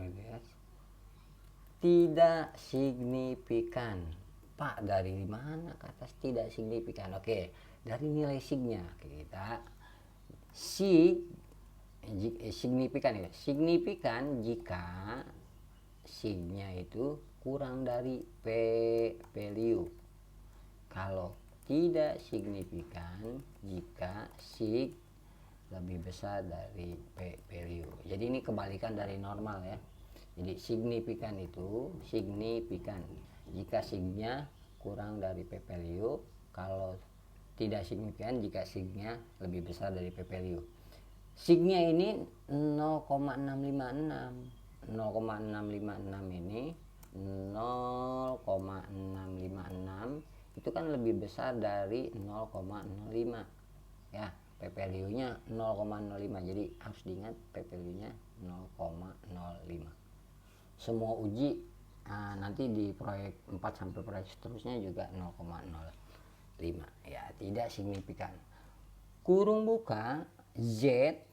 tidak signifikan. Pak, dari mana ke atas tidak signifikan? Oke, dari nilai signya kita signifikan ya. Signifikan jika signya itu kurang dari P value. Kalau tidak signifikan jika sig lebih besar dari P value. Jadi ini kebalikan dari normal ya. Jadi signifikan itu signifikan jika signya kurang dari P value. Kalau tidak signifikan jika signya lebih besar dari P value. Signya ini 0,656. 0,656 ini 0,656 itu kan lebih besar dari 0,05 ya. P value nya 0,05, jadi harus diingat P value nya 0,05. Semua uji nanti di proyek 4 sampai proyek seterusnya juga 0,05 ya, tidak signifikan. Kurung buka Z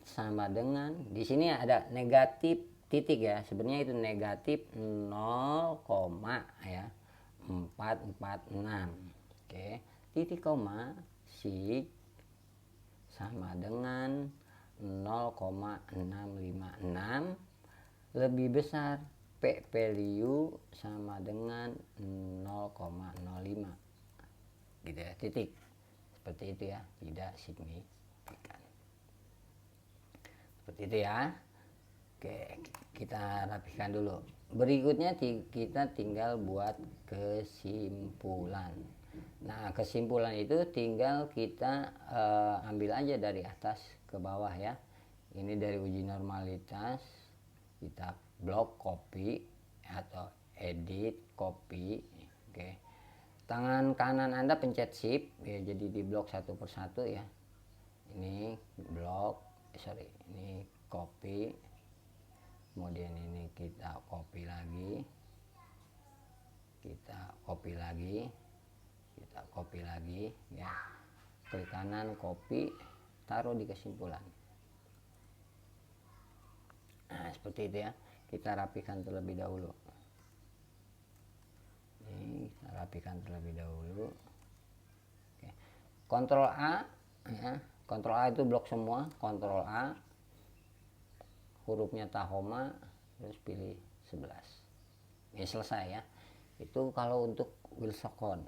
sama dengan, di sini ada negatif titik ya, sebenarnya itu negatif 0, ya 446. Oke, titik koma sig sama dengan 0,656 lebih besar P value sama dengan 0,05 gitu ya, titik seperti itu ya, tidak signifikan seperti itu ya. Oke, kita rapikan dulu. Berikutnya kita tinggal buat kesimpulan. Nah, kesimpulan itu tinggal kita ambil aja dari atas ke bawah ya. Ini dari uji normalitas, kita blok copy atau edit copy. Oke, tangan kanan Anda pencet shift ya, jadi di blok satu persatu ya. Ini blok, ini copy, kemudian ini kita copy lagi, kita copy lagi, kita copy lagi ya, klik kanan copy, taruh di kesimpulan. Nah, seperti itu ya. Kita rapikan terlebih dahulu. Ini kita rapikan terlebih dahulu. Oke. Ctrl A ya. Ctrl A itu blok semua, Ctrl A, hurufnya Tahoma, terus pilih 11. Ini selesai ya. Itu kalau untuk Wilsokon.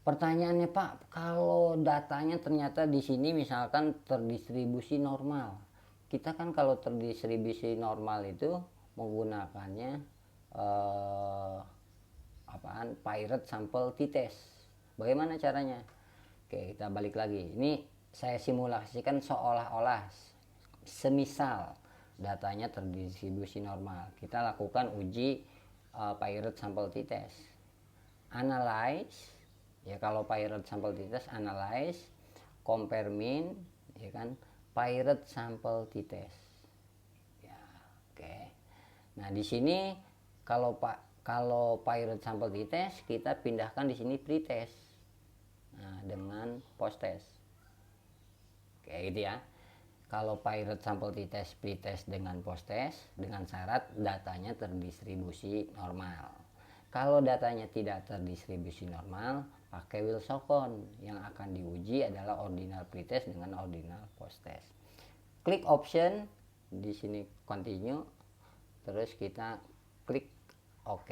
Pertanyaannya, Pak, kalau datanya ternyata di sini misalkan terdistribusi normal. Kita kan kalau terdistribusi normal itu menggunakannya pirate sample t-test. Bagaimana caranya? Oke, kita balik lagi. Ini saya simulasikan seolah-olah semisal datanya terdistribusi normal. Kita lakukan uji pirate sample t-test. Analyze ya, kalau pirate sample t-test analyze, compare mean ya kan, pirate sample t-test. Ya, oke. Nah, di sini kalau pirate sample t-test kita pindahkan di sini pre-test. Nah, dengan post-test. Kayak gitu ya. Kalau pirate sample t-test pre-test dengan post-test dengan syarat datanya terdistribusi normal. Kalau datanya tidak terdistribusi normal, pakai Wilsokon. Yang akan diuji adalah ordinal pre-test dengan ordinal post-test. Klik option di sini continue, terus kita klik OK.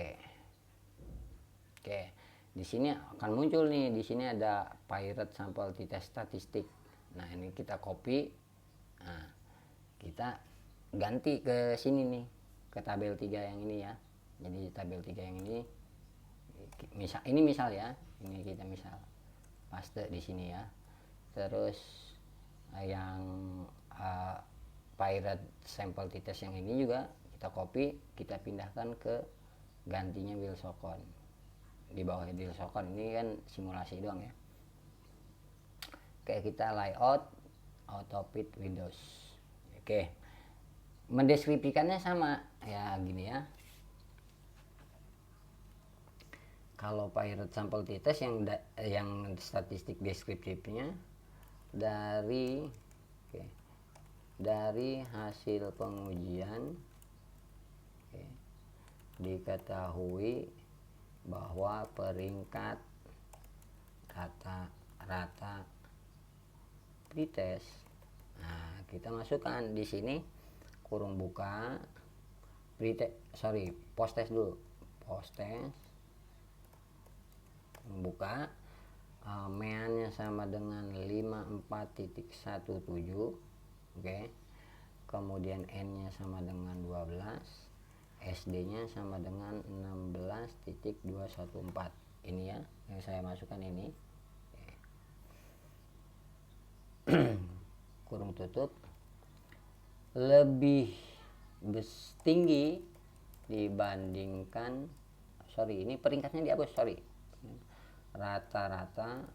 Oke. Di sini akan muncul nih, di sini ada pirate sample t-test statistik. Nah, ini kita copy. Nah, kita ganti ke sini nih, ke tabel 3 yang ini ya. Jadi tabel 3 yang ini misal ya. Ini kita misal paste di sini ya. Terus yang pirate sample t-test yang ini juga kita copy, kita pindahkan ke gantinya Wilsokon. Di bawah Wilsokon ini kan simulasi doang ya. Oke, kita layout autofit windows. Oke, mendeskripsikannya sama ya, gini ya. Kalau pirate sample t-test yang statistik deskriptifnya dari dari hasil pengujian diketahui bahwa peringkat rata-rata pretest. Nah, kita masukkan di sini kurung buka post test dulu, post test kurung buka, meannya sama dengan 54.17, oke. Kemudian n-nya sama dengan 12, SD-nya sama dengan 16.214. Ini ya yang saya masukkan ini. Kurung tutup, lebih tinggi dibandingkan, ini peringkatnya dihapus, rata-rata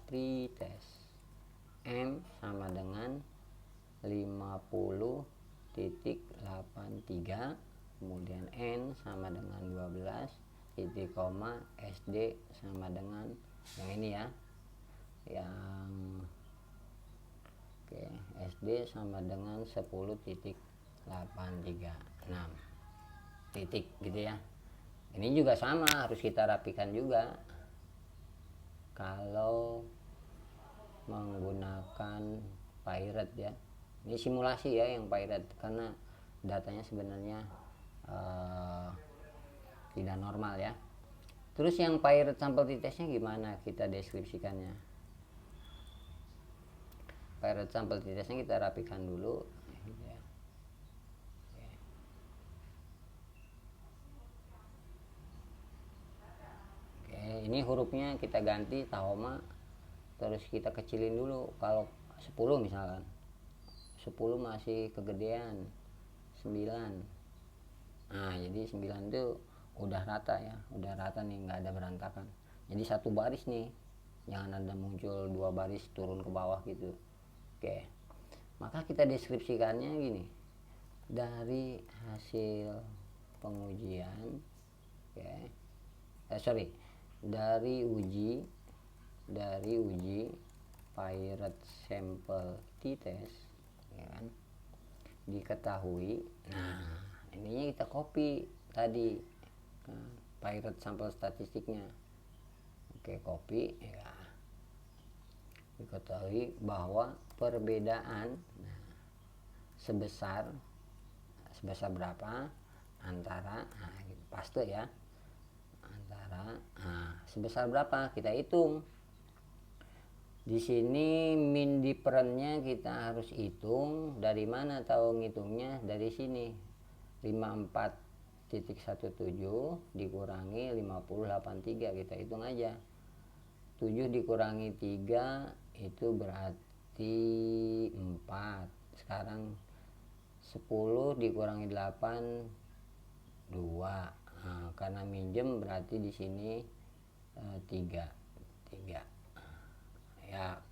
pretest. M sama dengan 50.83, kemudian N sama dengan 12, titik koma, SD sama dengan yang ini ya, yang oke, SD sama dengan 10.836 titik gitu ya. Ini juga sama, harus kita rapikan juga kalau menggunakan pirate ya. Ini simulasi ya yang pirate, karena datanya sebenarnya tidak normal ya. Terus yang pirate sampel t-testnya gimana kita deskripsikannya? Pirate sampel t-testnya kita rapikan dulu ya. Oke, ini hurufnya kita ganti Tahoma, terus kita kecilin dulu. Kalau 10 misalkan, 10 masih kegedean, 9. Nah, jadi 9 itu udah rata ya, udah rata nih, nggak ada berantakan. Jadi satu baris nih, jangan ada muncul dua baris turun ke bawah gitu. Oke, maka kita deskripsikannya gini, dari hasil pengujian, dari uji pirate sample t-test ya kan, diketahui. Nah, ininya kita copy tadi, pirate sampel statistiknya. Oke, copy ya. Diketahui bahwa perbedaan sebesar berapa antara, paste ya, antara sebesar berapa kita hitung. Di sini min difference-nya kita harus hitung. Dari mana tahu ngitungnya? Dari sini, 54.17 dikurangi 50.83, kita hitung aja. 7 dikurangi 3 itu berarti 4. Sekarang 10 dikurangi 8 2. Nah, karena minjem berarti di sini 3 ya.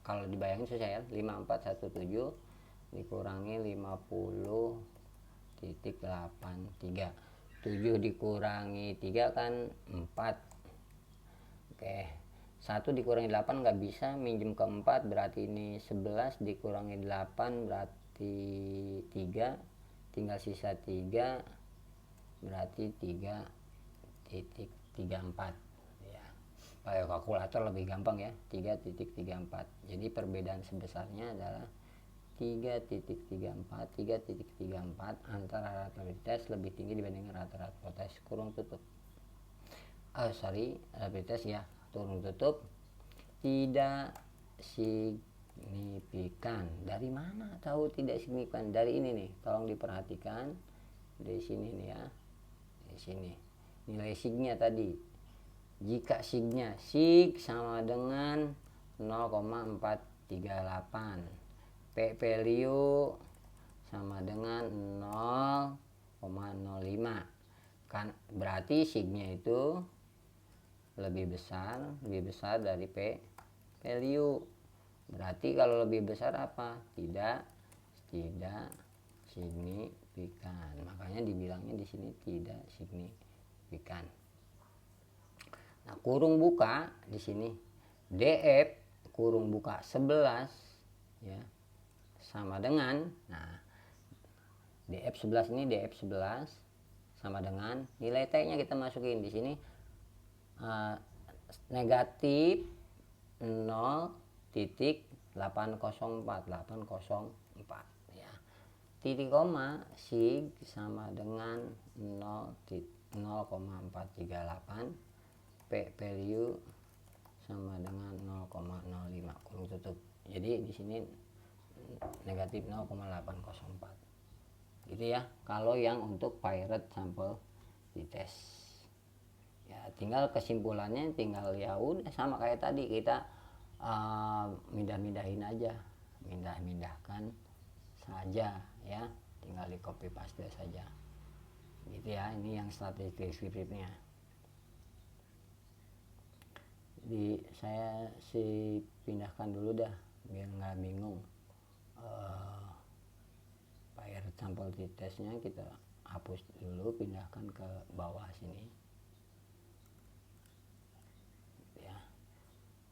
Kalau dibayangin susah ya, 5417 dikurangi 50.83, 7 dikurangi 3 kan 4. Oke, 1 dikurangi 8 nggak bisa, minjem ke 4 berarti ini 11 dikurangi 8 berarti 3, tinggal sisa 3 berarti 3.34 ya. Pakai kalkulator lebih gampang ya, 3.34. Jadi perbedaan sebesarnya adalah 3.34 antara rata pretest lebih tinggi dibandingkan rata-rata pretest kurung tutup. Pretest ya, kurung tutup tidak signifikan. Dari mana tahu tidak signifikan? Dari ini nih, tolong diperhatikan dari sini nih ya. Di sini nilai signya tadi, jika sig sama dengan 0,438, p value sama dengan 0,05, kan berarti signya itu lebih besar dari p value. Berarti kalau lebih besar apa? Tidak signifikan. Makanya dibilangnya di sini tidak signifikan. Nah, kurung buka di sini DF kurung buka 11 ya sama dengan, nah DF 11 ini DF 11 sama dengan nilai T-nya kita masukin di sini, negatif 0,804 ya. Titik koma sig sama dengan 0,438, P value sama dengan 0,05 kurung tutup. Jadi di sini negatif 0,804 gitu ya, kalau yang untuk pirate sampel dites. Ya tinggal kesimpulannya, tinggal ya udah sama kayak tadi, kita mindah-mindahin aja, mindah-mindahkan saja ya, tinggal di copy paste saja gitu ya. Ini yang strategi deskriptifnya. Saya sih pindahkan dulu dah biar nggak bingung. Pirate sampel testnya kita hapus dulu, pindahkan ke bawah sini ya.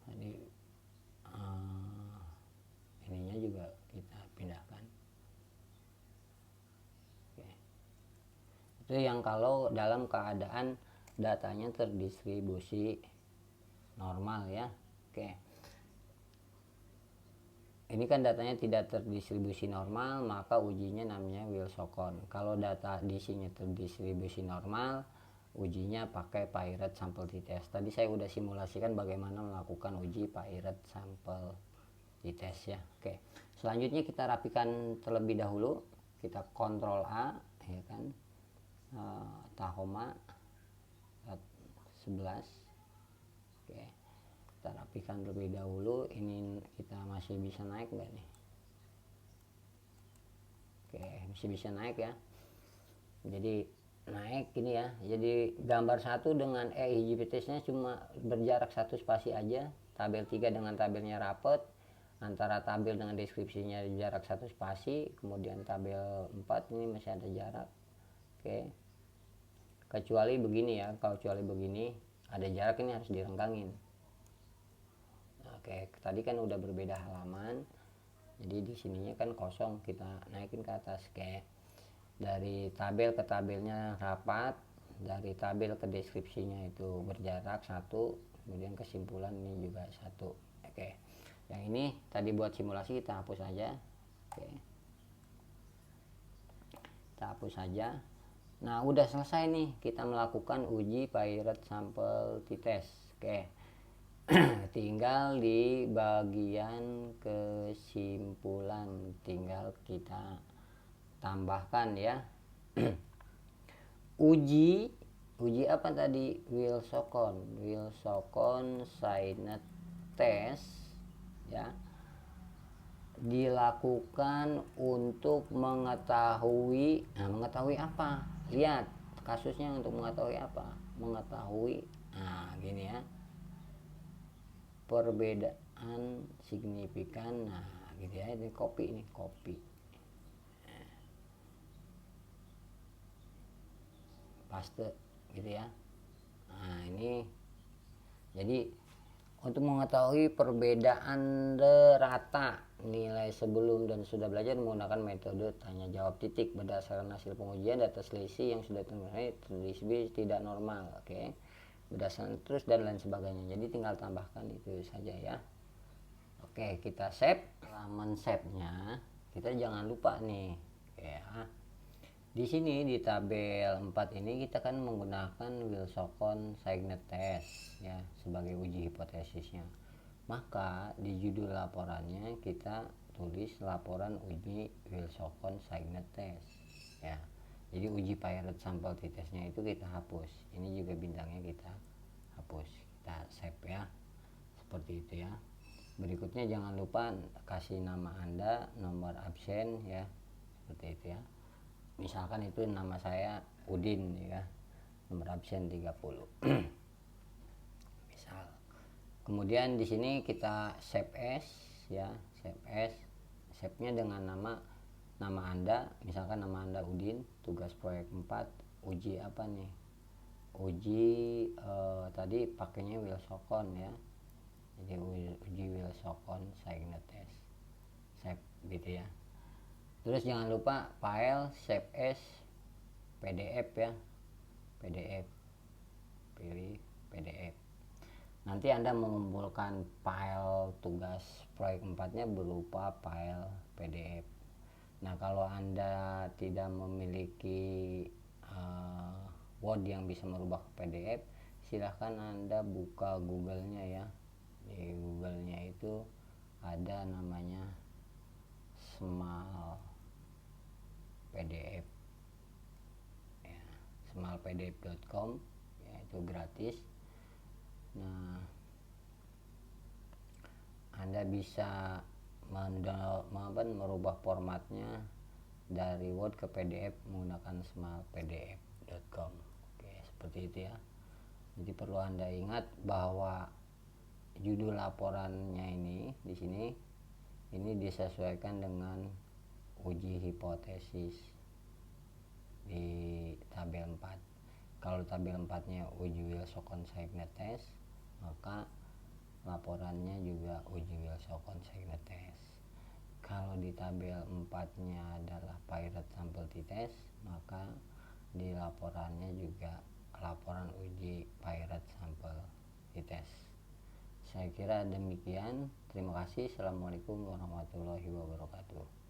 Tadi ininya juga kita pindahkan. Oke. Itu yang kalau dalam keadaan datanya terdistribusi normal ya. Oke, ini kan datanya tidak terdistribusi normal, maka ujinya namanya Wilson's. Kalau data isinya terdistribusi normal, ujinya pakai pirate sampel test. Tadi saya udah simulasikan bagaimana melakukan uji pirate sampel test ya. Oke, selanjutnya kita rapikan terlebih dahulu. Kita Ctrl A ya kan, Tahoma 11. Oke, kita rapikan terlebih dahulu. Ini kita masih bisa naik nggak nih? Oke, masih bisa naik ya. Jadi naik ini ya. Jadi gambar 1 dengan hiji nya cuma berjarak 1 spasi aja. Tabel 3 dengan tabelnya rapet. Antara tabel dengan deskripsinya jarak 1 spasi. Kemudian tabel 4 ini masih ada jarak. Oke, kecuali begini ya. Kalau kecuali begini ada jarak, ini harus direnggangin. Oke, tadi kan udah berbeda halaman, jadi di sininya kan kosong, kita naikin ke atas. Oke, dari tabel ke tabelnya rapat, dari tabel ke deskripsinya itu berjarak 1, kemudian kesimpulan ini juga 1. Oke, yang ini tadi buat simulasi kita hapus aja. Oke, kita hapus saja. Nah udah selesai nih kita melakukan uji pirate sampel test. Oke, tinggal di bagian kesimpulan, tinggal kita tambahkan ya. uji apa tadi? Wilson's Signet Test ya, dilakukan untuk mengetahui apa? Lihat kasusnya, untuk mengetahui apa? Mengetahui gini ya, perbedaan signifikan. Nah gitu ya, ini copy, paste gitu ya. Nah ini jadi untuk mengetahui perbedaan rata nilai sebelum dan sudah belajar menggunakan metode tanya jawab titik berdasarkan hasil pengujian data selisih yang sudah terdistribusi tidak normal. Oke, berdasarkan terus dan lain sebagainya. Jadi tinggal tambahkan itu saja ya. Oke, kita save. Setelah save-nya kita jangan lupa nih ya, di sini di tabel 4 ini kita kan menggunakan Wilson's Signet Test ya sebagai uji hipotesisnya. Maka di judul laporannya kita tulis laporan uji Wilson's Signet Test ya. Jadi uji pirate sampel testnya itu kita hapus. Ini juga bintangnya kita hapus. Kita save ya. Seperti itu ya. Berikutnya jangan lupa kasih nama Anda, nomor absen ya. Seperti itu ya. Misalkan itu nama saya Udin ya, nomor absen 30. Misal. Kemudian di sini kita save as ya, save as. Save-nya dengan nama Anda, misalkan nama Anda Udin, tugas proyek 4, uji apa nih? Uji tadi pakainya Wilson's ya. Jadi uji Wilson's Signet Test. Save gitu ya. Terus jangan lupa file save as PDF ya. PDF, pilih PDF. Nanti Anda mengumpulkan file tugas proyek 4-nya berupa file PDF. Nah, kalau Anda tidak memiliki Word yang bisa merubah ke PDF, silahkan Anda buka Google-nya ya. Di Google-nya itu ada namanya Small PDF ya, smallpdf.com ya, itu gratis. Nah, Anda bisa merubah formatnya dari Word ke PDF menggunakan smallpdf.com. Oke, seperti itu ya. Jadi perlu Anda ingat bahwa judul laporannya ini di sini ini disesuaikan dengan uji hipotesis di tabel 4. Kalau tabel 4-nya uji Wilson-Konsackner test, maka laporannya juga uji Wilson-Konsackner test. Kalau di tabel 4-nya adalah Pirate Sample T-Test, maka di laporannya juga laporan uji Pirate Sample T-Test. Saya kira demikian. Terima kasih. Assalamualaikum warahmatullahi wabarakatuh.